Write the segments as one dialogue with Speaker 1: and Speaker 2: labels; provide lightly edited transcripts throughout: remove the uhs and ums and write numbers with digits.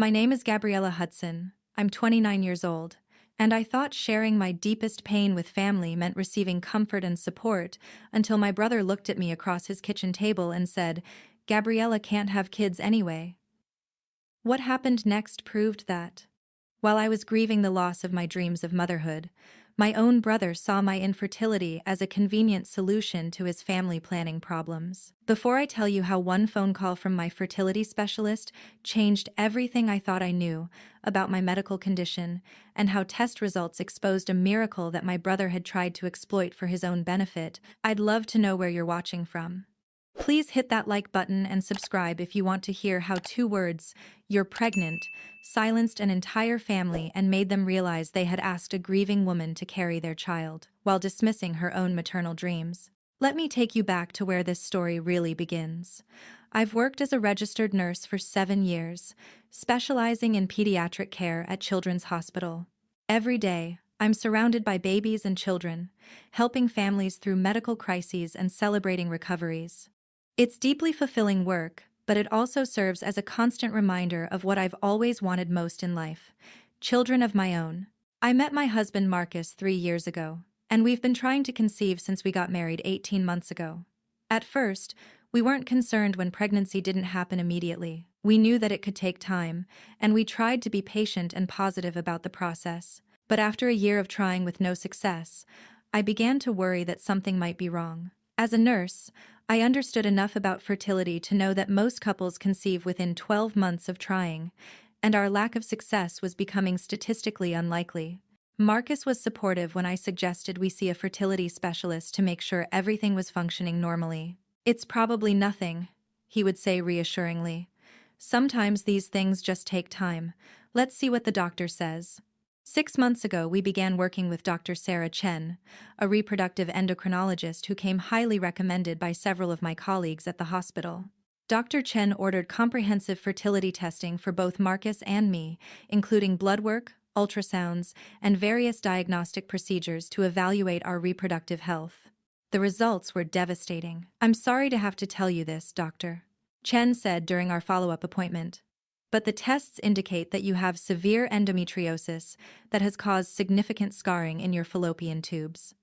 Speaker 1: My name is Gabriella Hudson. I'm 29 years old, and I thought sharing my deepest pain with family meant receiving comfort and support until my brother looked at me across his kitchen table and said, "Gabriella can't have kids anyway." What happened next proved that. While I was grieving the loss of my dreams of motherhood, my own brother saw my infertility as a convenient solution to his family planning problems. Before I tell you how one phone call from my fertility specialist changed everything I thought I knew about my medical condition, and how test results exposed a miracle that my brother had tried to exploit for his own benefit, I'd love to know where you're watching from. Please hit that like button and subscribe if you want to hear how two words, "you're pregnant," silenced an entire family and made them realize they had asked a grieving woman to carry their child, while dismissing her own maternal dreams. Let me take you back to where this story really begins. I've worked as a registered nurse for 7 years, specializing in pediatric care at Children's Hospital. Every day, I'm surrounded by babies and children, helping families through medical crises and celebrating recoveries. It's deeply fulfilling work, but it also serves as a constant reminder of what I've always wanted most in life: children of my own. I met my husband Marcus 3 years ago, and we've been trying to conceive since we got married 18 months ago. At first, we weren't concerned when pregnancy didn't happen immediately. We knew that it could take time, and we tried to be patient and positive about the process. But after a year of trying with no success, I began to worry that something might be wrong. As a nurse, I understood enough about fertility to know that most couples conceive within 12 months of trying, and our lack of success was becoming statistically unlikely. Marcus was supportive when I suggested we see a fertility specialist to make sure everything was functioning normally. "It's probably nothing," he would say reassuringly. "Sometimes these things just take time. Let's see what the doctor says." 6 months ago, we began working with Dr. Sarah Chen, a reproductive endocrinologist who came highly recommended by several of my colleagues at the hospital. Dr. Chen ordered comprehensive fertility testing for both Marcus and me, including blood work, ultrasounds, and various diagnostic procedures to evaluate our reproductive health. The results were devastating. "I'm sorry to have to tell you this, Doctor," Chen said during our follow-up appointment, "but the tests indicate that you have severe endometriosis that has caused significant scarring in your fallopian tubes.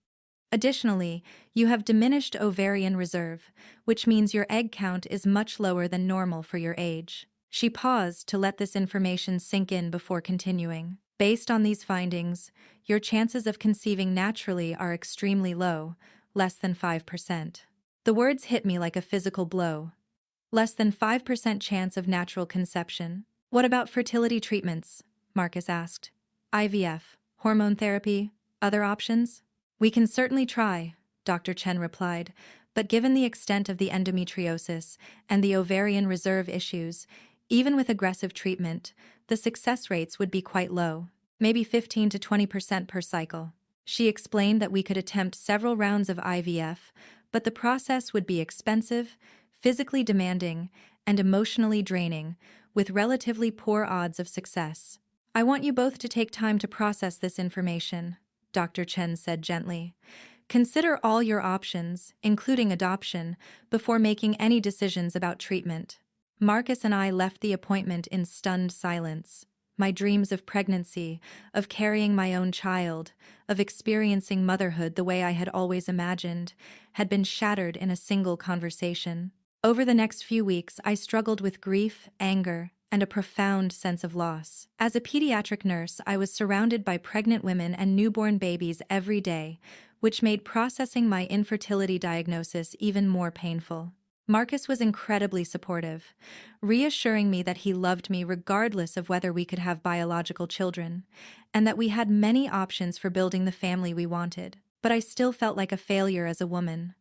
Speaker 1: Additionally, you have diminished ovarian reserve, which means your egg count is much lower than normal for your age." She paused to let this information sink in before continuing. "Based on these findings, your chances of conceiving naturally are extremely low, less than 5%. The words hit me like a physical blow. Less than 5% chance of natural conception. "What about fertility treatments?" Marcus asked. "IVF, hormone therapy, other options?" "We can certainly try," Dr. Chen replied, "but given the extent of the endometriosis and the ovarian reserve issues, even with aggressive treatment, the success rates would be quite low, maybe 15 to 20% per cycle." She explained that we could attempt several rounds of IVF, but the process would be expensive, physically demanding, and emotionally draining, with relatively poor odds of success. "I want you both to take time to process this information," Dr. Chen said gently. "Consider all your options, including adoption, before making any decisions about treatment." Marcus and I left the appointment in stunned silence. My dreams of pregnancy, of carrying my own child, of experiencing motherhood the way I had always imagined, had been shattered in a single conversation. Over the next few weeks, I struggled with grief, anger, and a profound sense of loss. As a pediatric nurse, I was surrounded by pregnant women and newborn babies every day, which made processing my infertility diagnosis even more painful. Marcus was incredibly supportive, reassuring me that he loved me regardless of whether we could have biological children, and that we had many options for building the family we wanted. But I still felt like a failure as a woman.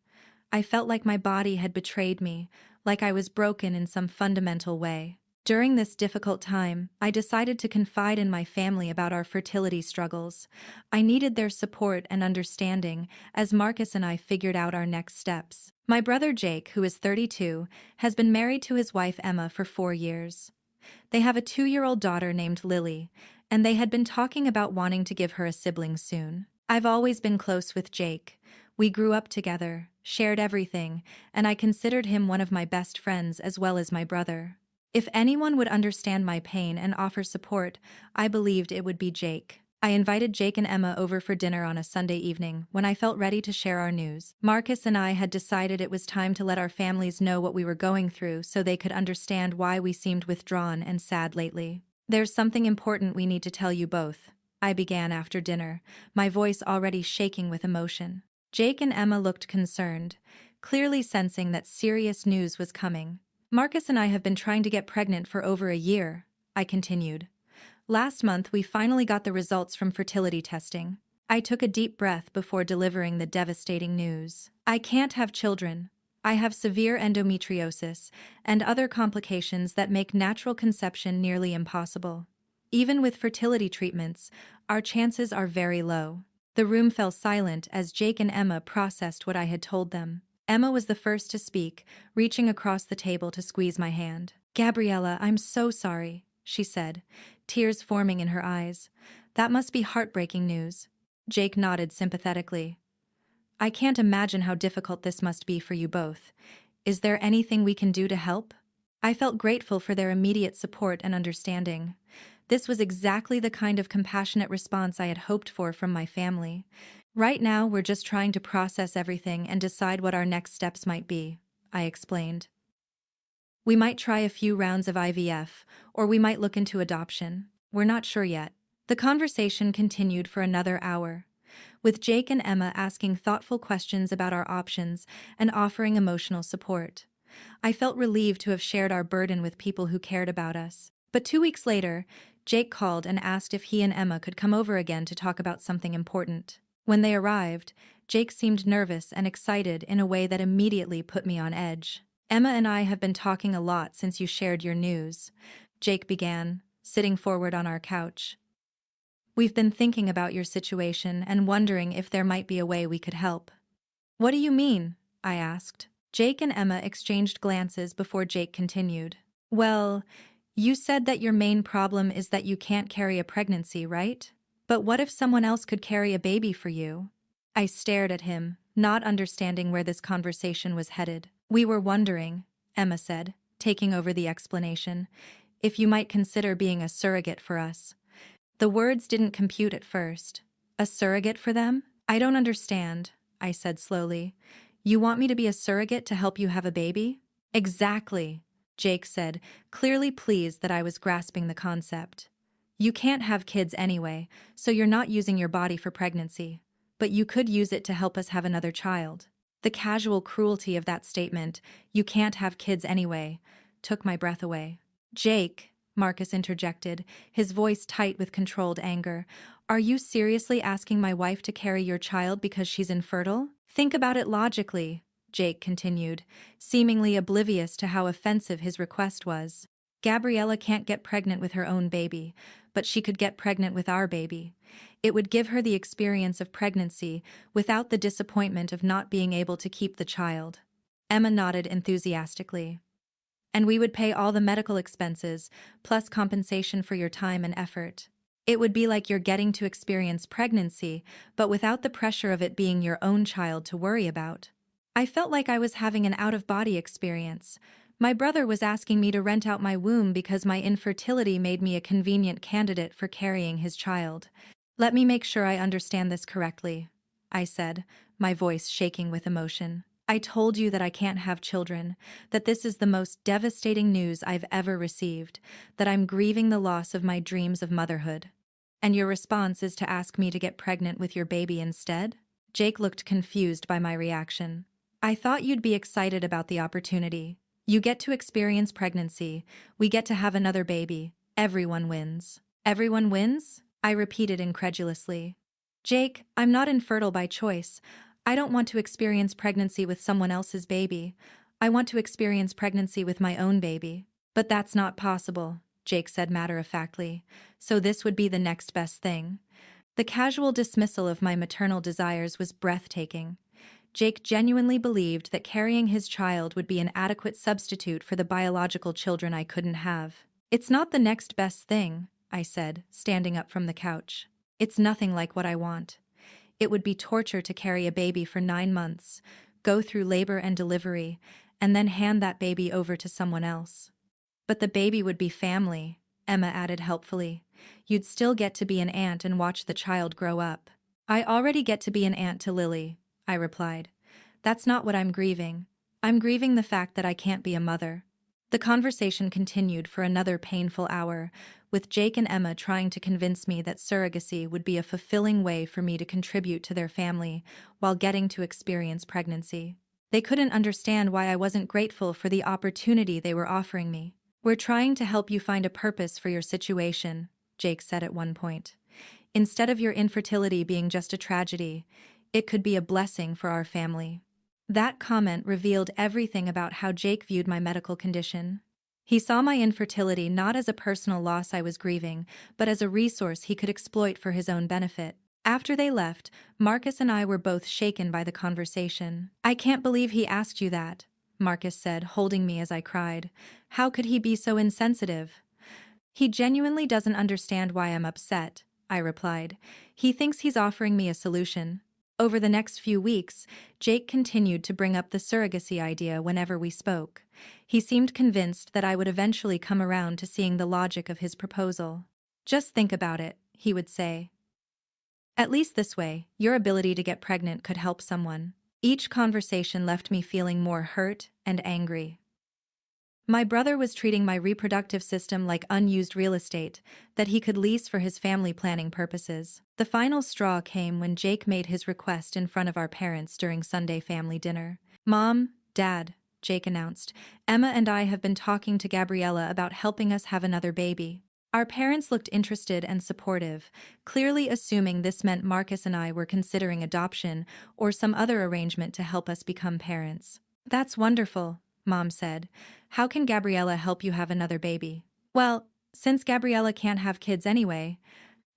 Speaker 1: I felt like my body had betrayed me, like I was broken in some fundamental way. During this difficult time, I decided to confide in my family about our fertility struggles. I needed their support and understanding as Marcus and I figured out our next steps. My brother Jake, who is 32, has been married to his wife Emma for 4 years. They have a 2-year-old daughter named Lily, and they had been talking about wanting to give her a sibling soon. I've always been close with Jake. We grew up together, shared everything, and I considered him one of my best friends as well as my brother. If anyone would understand my pain and offer support, I believed it would be Jake. I invited Jake and Emma over for dinner on a Sunday evening when I felt ready to share our news. Marcus and I had decided it was time to let our families know what we were going through so they could understand why we seemed withdrawn and sad lately. There's something important we need to tell you both, I began after dinner, my voice already shaking with emotion. Jake and Emma looked concerned, clearly sensing that serious news was coming. Marcus and I have been trying to get pregnant for over a year, I continued. Last month, we finally got the results from fertility testing. I took a deep breath before delivering the devastating news. I can't have children. I have severe endometriosis and other complications that make natural conception nearly impossible. Even with fertility treatments, our chances are very low. The room fell silent as Jake and Emma processed what I had told them. Emma was the first to speak, reaching across the table to squeeze my hand. "Gabriella, I'm so sorry," she said, tears forming in her eyes. "That must be heartbreaking news." Jake nodded sympathetically. "I can't imagine how difficult this must be for you both. Is there anything we can do to help?" I felt grateful for their immediate support and understanding. This was exactly the kind of compassionate response I had hoped for from my family. "Right now, we're just trying to process everything and decide what our next steps might be," I explained. "We might try a few rounds of IVF, or we might look into adoption. We're not sure yet." The conversation continued for another hour, with Jake and Emma asking thoughtful questions about our options and offering emotional support. I felt relieved to have shared our burden with people who cared about us. But 2 weeks later, Jake called and asked if he and Emma could come over again to talk about something important. When they arrived, Jake seemed nervous and excited in a way that immediately put me on edge. "Emma and I have been talking a lot since you shared your news," Jake began, sitting forward on our couch. "We've been thinking about your situation and wondering if there might be a way we could help." "What do you mean?" I asked. Jake and Emma exchanged glances before Jake continued. "Well, you said that your main problem is that you can't carry a pregnancy, right? But what if someone else could carry a baby for you?" I stared at him, not understanding where this conversation was headed. "We were wondering," Emma said, taking over the explanation, "if you might consider being a surrogate for us." The words didn't compute at first. "A surrogate for them? I don't understand," I said slowly. "You want me to be a surrogate to help you have a baby?" "Exactly," Jake said, clearly pleased that I was grasping the concept. "You can't have kids anyway, so you're not using your body for pregnancy. But you could use it to help us have another child." The casual cruelty of that statement, "you can't have kids anyway," took my breath away. "Jake," Marcus interjected, his voice tight with controlled anger, "are you seriously asking my wife to carry your child because she's infertile? Think about it logically," Jake continued, seemingly oblivious to how offensive his request was. "Gabriella can't get pregnant with her own baby, but she could get pregnant with our baby. It would give her the experience of pregnancy without the disappointment of not being able to keep the child." Emma nodded enthusiastically. "And we would pay all the medical expenses, plus compensation for your time and effort. It would be like you're getting to experience pregnancy, but without the pressure of it being your own child to worry about." I felt like I was having an out-of-body experience. My brother was asking me to rent out my womb because my infertility made me a convenient candidate for carrying his child. "Let me make sure I understand this correctly," I said, my voice shaking with emotion. "I told you that I can't have children, that this is the most devastating news I've ever received, that I'm grieving the loss of my dreams of motherhood. And your response is to ask me to get pregnant with your baby instead?" Jake looked confused by my reaction. "I thought you'd be excited about the opportunity. You get to experience pregnancy, we get to have another baby, everyone wins." "Everyone wins?" I repeated incredulously. "Jake, I'm not infertile by choice. I don't want to experience pregnancy with someone else's baby. I want to experience pregnancy with my own baby." "But that's not possible," Jake said matter-of-factly. "So this would be the next best thing." The casual dismissal of my maternal desires was breathtaking. Jake genuinely believed that carrying his child would be an adequate substitute for the biological children I couldn't have. "It's not the next best thing," I said, standing up from the couch. "It's nothing like what I want. It would be torture to carry a baby for 9 months, go through labor and delivery, and then hand that baby over to someone else." But the baby would be family, Emma added helpfully. You'd still get to be an aunt and watch the child grow up. I already get to be an aunt to Lily, I replied. That's not what I'm grieving. I'm grieving the fact that I can't be a mother. The conversation continued for another painful hour, with Jake and Emma trying to convince me that surrogacy would be a fulfilling way for me to contribute to their family while getting to experience pregnancy. They couldn't understand why I wasn't grateful for the opportunity they were offering me. We're trying to help you find a purpose for your situation, Jake said at one point. Instead of your infertility being just a tragedy, it could be a blessing for our family. That comment revealed everything about how Jake viewed my medical condition. He saw my infertility not as a personal loss I was grieving, but as a resource he could exploit for his own benefit. After they left, Marcus and I were both shaken by the conversation. I can't believe he asked you that, Marcus said, holding me as I cried. How could he be so insensitive? He genuinely doesn't understand why I'm upset, I replied. He thinks he's offering me a solution. Over the next few weeks, Jake continued to bring up the surrogacy idea whenever we spoke. He seemed convinced that I would eventually come around to seeing the logic of his proposal. Just think about it, he would say. At least this way, your ability to get pregnant could help someone. Each conversation left me feeling more hurt and angry. My brother was treating my reproductive system like unused real estate that he could lease for his family planning purposes. The final straw came when Jake made his request in front of our parents during Sunday family dinner. Mom, Dad, Jake announced, Emma and I have been talking to Gabriella about helping us have another baby. Our parents looked interested and supportive, clearly assuming this meant Marcus and I were considering adoption or some other arrangement to help us become parents. That's wonderful, Mom said. How can Gabriella help you have another baby? Well, since Gabriella can't have kids anyway,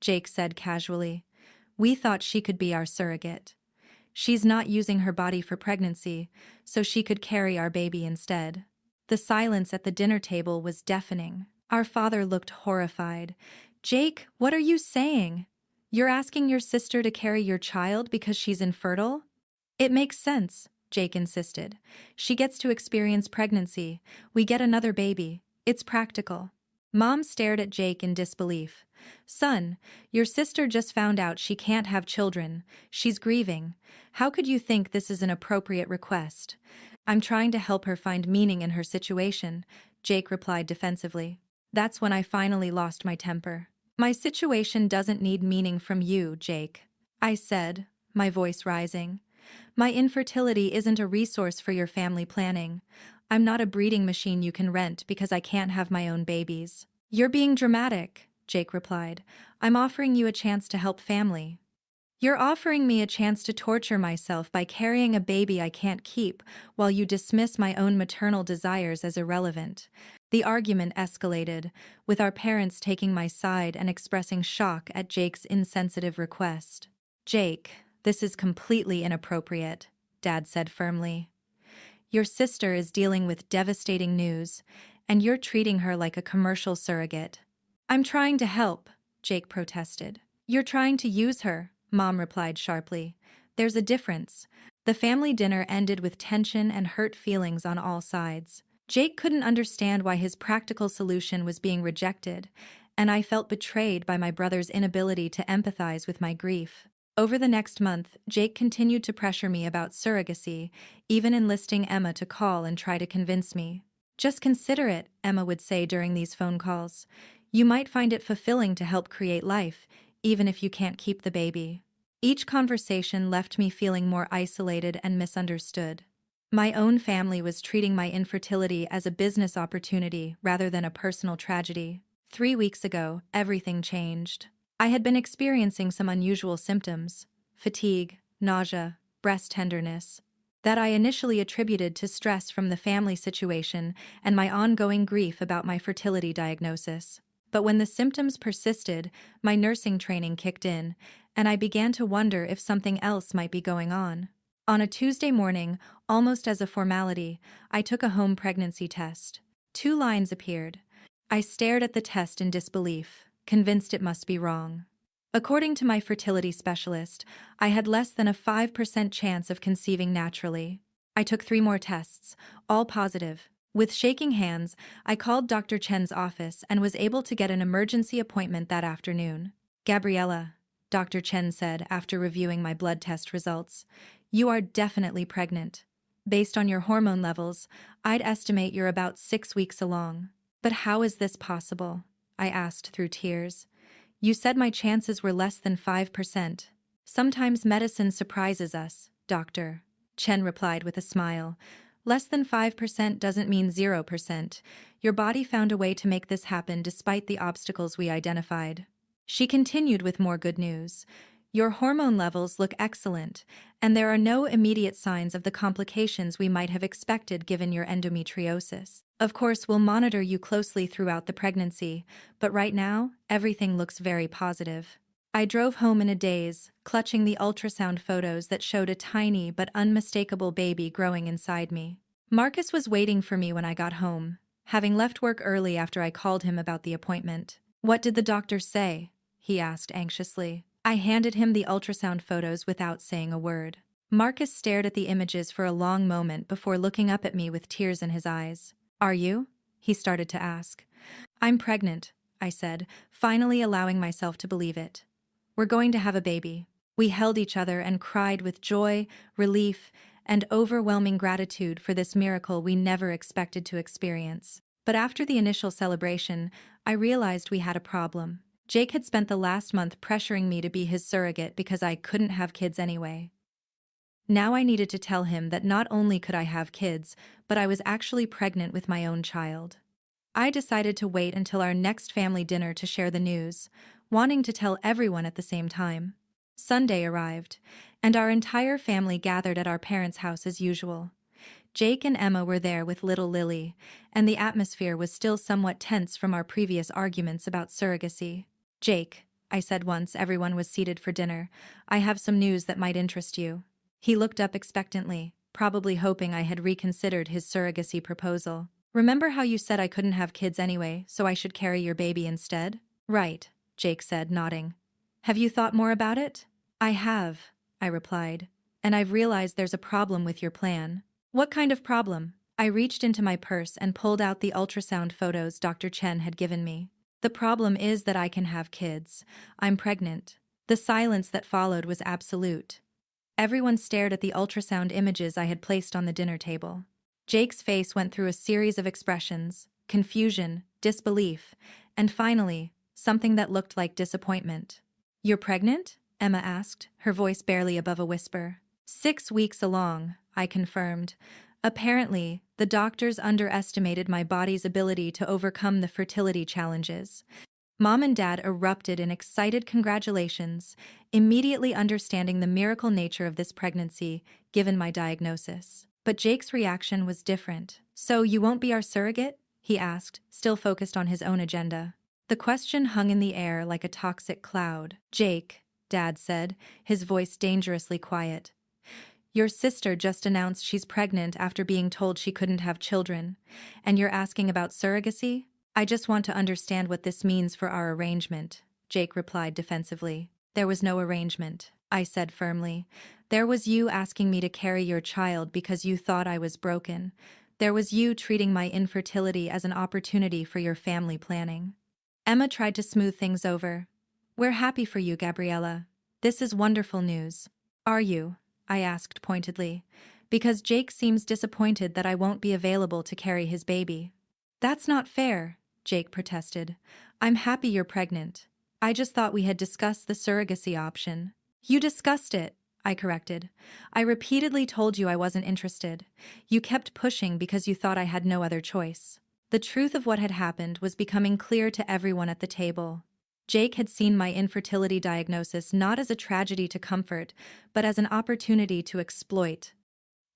Speaker 1: Jake said casually, we thought she could be our surrogate. She's not using her body for pregnancy, so she could carry our baby instead. The silence at the dinner table was deafening. Our father looked horrified. Jake, what are you saying? You're asking your sister to carry your child because she's infertile? It makes sense, Jake insisted. She gets to experience pregnancy. We get another baby. It's practical. Mom stared at Jake in disbelief. Son, your sister just found out she can't have children. She's grieving. How could you think this is an appropriate request? I'm trying to help her find meaning in her situation, Jake replied defensively. That's when I finally lost my temper. My situation doesn't need meaning from you, Jake, I said, my voice rising. My infertility isn't a resource for your family planning. I'm not a breeding machine you can rent because I can't have my own babies. You're being dramatic, Jake replied. I'm offering you a chance to help family. You're offering me a chance to torture myself by carrying a baby I can't keep while you dismiss my own maternal desires as irrelevant. The argument escalated, with our parents taking my side and expressing shock at Jake's insensitive request. Jake, this is completely inappropriate, Dad said firmly. Your sister is dealing with devastating news, and you're treating her like a commercial surrogate. I'm trying to help, Jake protested. You're trying to use her, Mom replied sharply. There's a difference. The family dinner ended with tension and hurt feelings on all sides. Jake couldn't understand why his practical solution was being rejected, and I felt betrayed by my brother's inability to empathize with my grief. Over the next month, Jake continued to pressure me about surrogacy, even enlisting Emma to call and try to convince me. Just consider it, Emma would say during these phone calls. You might find it fulfilling to help create life, even if you can't keep the baby. Each conversation left me feeling more isolated and misunderstood. My own family was treating my infertility as a business opportunity rather than a personal tragedy. 3 weeks ago, everything changed. I had been experiencing some unusual symptoms, fatigue, nausea, breast tenderness, that I initially attributed to stress from the family situation and my ongoing grief about my fertility diagnosis. But when the symptoms persisted, my nursing training kicked in, and I began to wonder if something else might be going on. On a Tuesday morning, almost as a formality, I took a home pregnancy test. 2 lines appeared. I stared at the test in disbelief, convinced it must be wrong. According to my fertility specialist, I had less than a 5% chance of conceiving naturally. I took 3 more tests, all positive. With shaking hands, I called Dr. Chen's office and was able to get an emergency appointment that afternoon. Gabriella, Dr. Chen said after reviewing my blood test results, you are definitely pregnant. Based on your hormone levels, I'd estimate you're about 6 weeks along. But how is this possible? I asked through tears. You said my chances were less than 5%. Sometimes medicine surprises us, Doctor. Chen replied with a smile. Less than 5% doesn't mean 0%. Your body found a way to make this happen despite the obstacles we identified. She continued with more good news. Your hormone levels look excellent, and there are no immediate signs of the complications we might have expected given your endometriosis. Of course, we'll monitor you closely throughout the pregnancy, but right now, everything looks very positive. I drove home in a daze, clutching the ultrasound photos that showed a tiny but unmistakable baby growing inside me. Marcus was waiting for me when I got home, having left work early after I called him about the appointment. What did the doctor say? He asked anxiously. I handed him the ultrasound photos without saying a word. Marcus stared at the images for a long moment before looking up at me with tears in his eyes. Are you? He started to ask. I'm pregnant, I said, finally allowing myself to believe it. We're going to have a baby. We held each other and cried with joy, relief, and overwhelming gratitude for this miracle we never expected to experience. But after the initial celebration, I realized we had a problem. Jake had spent the last month pressuring me to be his surrogate because I couldn't have kids anyway. Now I needed to tell him that not only could I have kids, but I was actually pregnant with my own child. I decided to wait until our next family dinner to share the news, wanting to tell everyone at the same time. Sunday arrived, and our entire family gathered at our parents' house as usual. Jake and Emma were there with little Lily, and the atmosphere was still somewhat tense from our previous arguments about surrogacy. Jake, I said once everyone was seated for dinner, I have some news that might interest you. He looked up expectantly, probably hoping I had reconsidered his surrogacy proposal. Remember how you said I couldn't have kids anyway, so I should carry your baby instead? Right, Jake said, nodding. Have you thought more about it? I have, I replied, and I've realized there's a problem with your plan. What kind of problem? I reached into my purse and pulled out the ultrasound photos Dr. Chen had given me. The problem is that I can have kids. I'm pregnant. The silence that followed was absolute. Everyone stared at the ultrasound images I had placed on the dinner table. Jake's face went through a series of expressions: confusion, disbelief, and finally, something that looked like disappointment. You're pregnant? Emma asked, her voice barely above a whisper. 6 weeks along, I confirmed. Apparently, the doctors underestimated my body's ability to overcome the fertility challenges. Mom and Dad erupted in excited congratulations, immediately understanding the miracle nature of this pregnancy, given my diagnosis. But Jake's reaction was different. So you won't be our surrogate? He asked, still focused on his own agenda. The question hung in the air like a toxic cloud. Jake, Dad said, his voice dangerously quiet. Your sister just announced she's pregnant after being told she couldn't have children, and you're asking about surrogacy? I just want to understand what this means for our arrangement, Jake replied defensively. There was no arrangement, I said firmly. There was you asking me to carry your child because you thought I was broken. There was you treating my infertility as an opportunity for your family planning. Emma tried to smooth things over. We're happy for you, Gabriella. This is wonderful news. Are you? I asked pointedly, because Jake seems disappointed that I won't be available to carry his baby. That's not fair, Jake protested. I'm happy you're pregnant. I just thought we had discussed the surrogacy option. You discussed it, I corrected. I repeatedly told you I wasn't interested. You kept pushing because you thought I had no other choice. The truth of what had happened was becoming clear to everyone at the table. Jake had seen my infertility diagnosis not as a tragedy to comfort, but as an opportunity to exploit.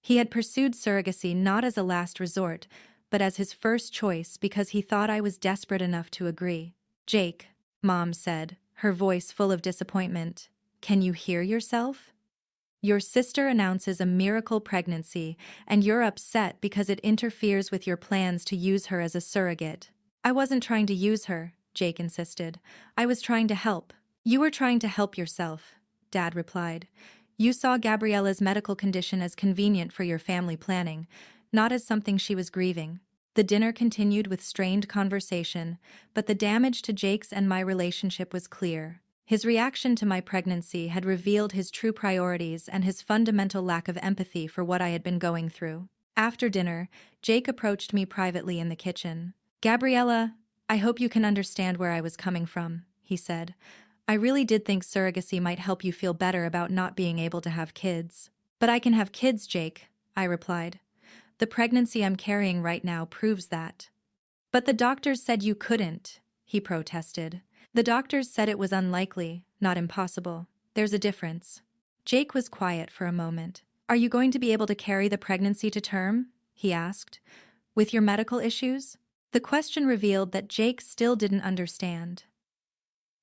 Speaker 1: He had pursued surrogacy not as a last resort, but as his first choice because he thought I was desperate enough to agree. Jake, Mom said, her voice full of disappointment. Can you hear yourself? Your sister announces a miracle pregnancy, and you're upset because it interferes with your plans to use her as a surrogate. I wasn't trying to use her, Jake insisted. I was trying to help. You were trying to help yourself, Dad replied. You saw Gabriella's medical condition as convenient for your family planning, not as something she was grieving. The dinner continued with strained conversation, but the damage to Jake's and my relationship was clear. His reaction to my pregnancy had revealed his true priorities and his fundamental lack of empathy for what I had been going through. After dinner, Jake approached me privately in the kitchen. "Gabriella, I hope you can understand where I was coming from," he said. "I really did think surrogacy might help you feel better about not being able to have kids." "But I can have kids, Jake," I replied. "The pregnancy I'm carrying right now proves that." "But the doctors said you couldn't," he protested. "The doctors said it was unlikely, not impossible. There's a difference." Jake was quiet for a moment. "Are you going to be able to carry the pregnancy to term?" he asked. "With your medical issues?" The question revealed that Jake still didn't understand.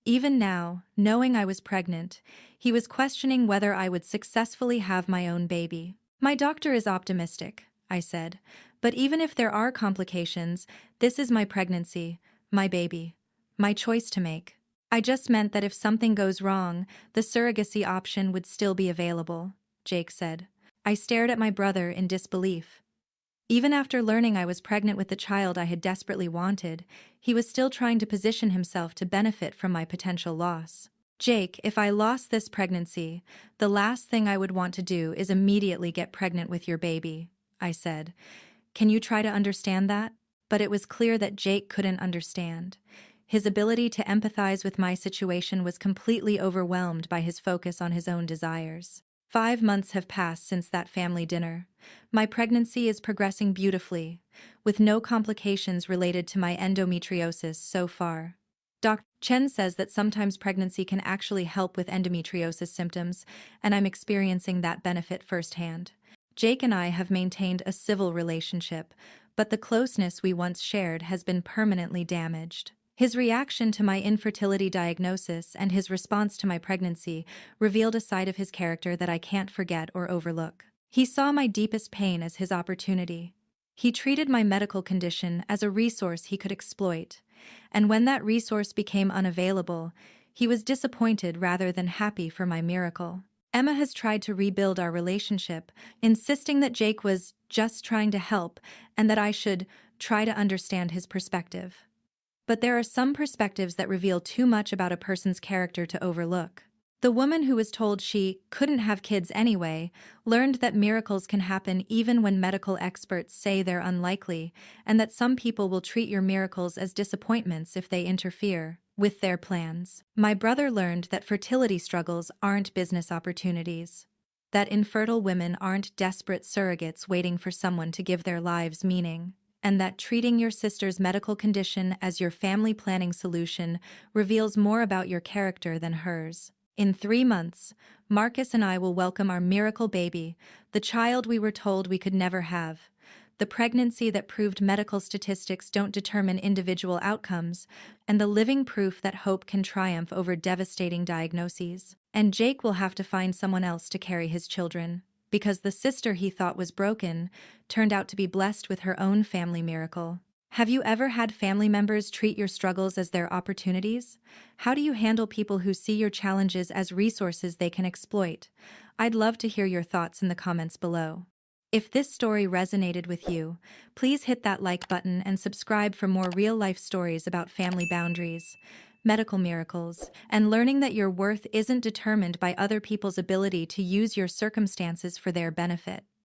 Speaker 1: Even now, knowing I was pregnant, he was questioning whether I would successfully have my own baby. "My doctor is optimistic," I said, "but even if there are complications, this is my pregnancy, my baby, my choice to make." "I just meant that if something goes wrong, the surrogacy option would still be available," Jake said. I stared at my brother in disbelief. Even after learning I was pregnant with the child I had desperately wanted, he was still trying to position himself to benefit from my potential loss. "Jake, if I lost this pregnancy, the last thing I would want to do is immediately get pregnant with your baby," I said. "Can you try to understand that?" But it was clear that Jake couldn't understand. His ability to empathize with my situation was completely overwhelmed by his focus on his own desires. 5 months have passed since that family dinner. My pregnancy is progressing beautifully, with no complications related to my endometriosis so far. Dr. Chen says that sometimes pregnancy can actually help with endometriosis symptoms, and I'm experiencing that benefit firsthand. Jake and I have maintained a civil relationship, but the closeness we once shared has been permanently damaged. His reaction to my infertility diagnosis and his response to my pregnancy revealed a side of his character that I can't forget or overlook. He saw my deepest pain as his opportunity. He treated my medical condition as a resource he could exploit, and when that resource became unavailable, he was disappointed rather than happy for my miracle. Emma has tried to rebuild our relationship, insisting that Jake was just trying to help and that I should try to understand his perspective. But there are some perspectives that reveal too much about a person's character to overlook. The woman who was told she couldn't have kids anyway learned that miracles can happen even when medical experts say they're unlikely, and that some people will treat your miracles as disappointments if they interfere with their plans. My brother learned that fertility struggles aren't business opportunities, that infertile women aren't desperate surrogates waiting for someone to give their lives meaning, and that treating your sister's medical condition as your family planning solution reveals more about your character than hers. In 3 months, Marcus and I will welcome our miracle baby, the child we were told we could never have, the pregnancy that proved medical statistics don't determine individual outcomes, and the living proof that hope can triumph over devastating diagnoses. And Jake will have to find someone else to carry his children, because the sister he thought was broken turned out to be blessed with her own family miracle. Have you ever had family members treat your struggles as their opportunities? How do you handle people who see your challenges as resources they can exploit? I'd love to hear your thoughts in the comments below. If this story resonated with you, please hit that like button and subscribe for more real-life stories about family boundaries, medical miracles, and learning that your worth isn't determined by other people's ability to use your circumstances for their benefit.